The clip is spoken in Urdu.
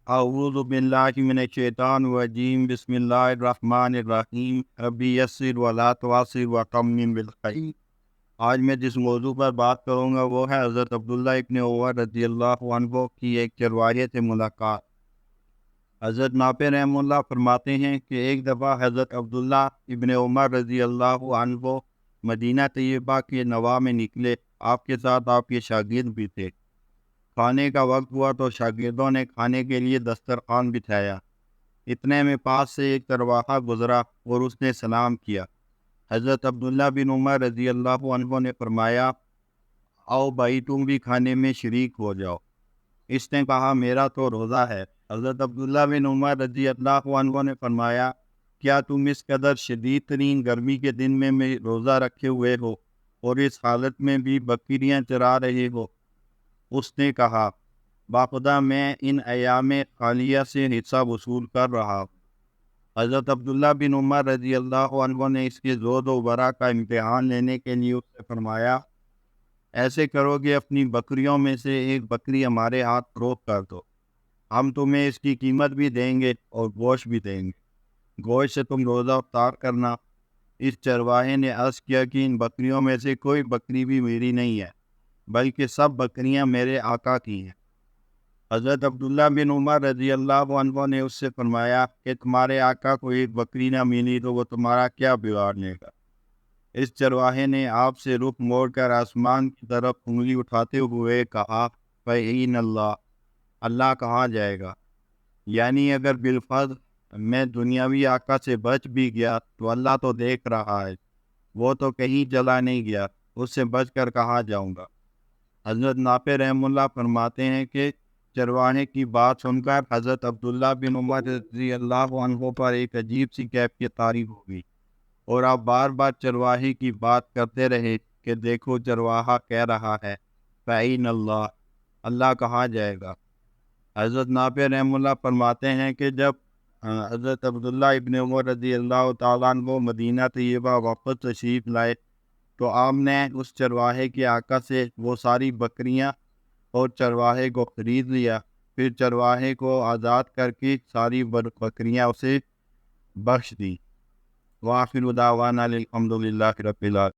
اعوذ باللہ من الشیطان الرجیم بسم اللہ الرحمن الرحیم ربی یسر ولا تعسر وتمم بالخیر۔ آج میں جس موضوع پر بات کروں گا وہ ہے حضرت عبداللہ ابن عمر رضی اللہ عنہ کی ایک چرواہے سے ملاقات۔ حضرت نافع رحمہ اللہ فرماتے ہیں کہ ایک دفعہ حضرت عبداللہ ابن عمر رضی اللہ عنہ مدینہ طیبہ کے نواح میں نکلے۔ آپ کے ساتھ آپ کے شاگرد بھی تھے۔ کھانے کا وقت ہوا تو شاگردوں نے کھانے کے لیے دسترخوان بچھایا۔ اتنے میں پاس سے ایک چرواہا گزرا اور اس نے سلام کیا۔ حضرت عبداللہ بن عمر رضی اللہ عنہ نے فرمایا، آؤ بھائی تم بھی کھانے میں شریک ہو جاؤ۔ اس نے کہا میرا تو روزہ ہے۔ حضرت عبداللہ بن عمر رضی اللہ عنہ نے فرمایا، کیا تم اس قدر شدید ترین گرمی کے دن میں روزہ رکھے ہوئے ہو اور اس حالت میں بھی بکریاں چرا رہے ہو؟ اس نے کہا، باخدا میں ان ایام خالیہ سے حصہ وصول کر رہا ہوں۔ حضرت عبداللہ بن عمر رضی اللہ عنہ نے اس کے زہد و ورع کا امتحان لینے کے لیے اس سے فرمایا، ایسے کرو کہ اپنی بکریوں میں سے ایک بکری ہمارے ہاتھ فروخت کر دو، ہم تمہیں اس کی قیمت بھی دیں گے اور گوشت بھی دیں گے۔ گوشت سے تم روزہ افطار کرنا۔ اس چرواہے نے عرض کیا کہ ان بکریوں میں سے کوئی بکری بھی میری نہیں ہے، بلکہ سب بکریاں میرے آقا کی ہیں۔ حضرت عبداللہ بن عمر رضی اللہ عنہ نے اس سے فرمایا کہ تمہارے آقا کو ایک بکری نہ ملی تو وہ تمہارا کیا بگاڑنے کا؟ اس چرواہے نے آپ سے رخ موڑ کر آسمان کی طرف انگلی اٹھاتے ہوئے کہا، فَإِنَّ اللہ، اللہ کہاں جائے گا؟ یعنی اگر بالفرض میں دنیاوی آقا سے بچ بھی گیا تو اللہ تو دیکھ رہا ہے، وہ تو کہیں چلا نہیں گیا، اس سے بچ کر کہاں جاؤں گا؟ حضرت نافع رحمہ اللہ فرماتے ہیں کہ چرواہے کی بات سن کر حضرت عبداللہ بن عمر رضی اللہ عنہ پر ایک عجیب سی کیفیت طاری ہو گئی، اور آپ بار بار چرواہے کی بات کرتے رہے کہ دیکھو چرواہا کہہ رہا ہے، فَإِنَّ اللہ، اللہ کہاں جائے گا؟ حضرت نافع رحمہ اللہ فرماتے ہیں کہ جب حضرت عبداللہ ابن عمر رضی اللہ تعالیٰ عنہ مدینہ طیبہ واپس تشریف لائے تو آپ نے اس چرواہے کے آقا سے وہ ساری بکریاں اور چرواہے کو خرید لیا، پھر چرواہے کو آزاد کر کے ساری بکریاں اسے بخش دیں۔ وآخر دعوانا الحمد للہ رب العالمین۔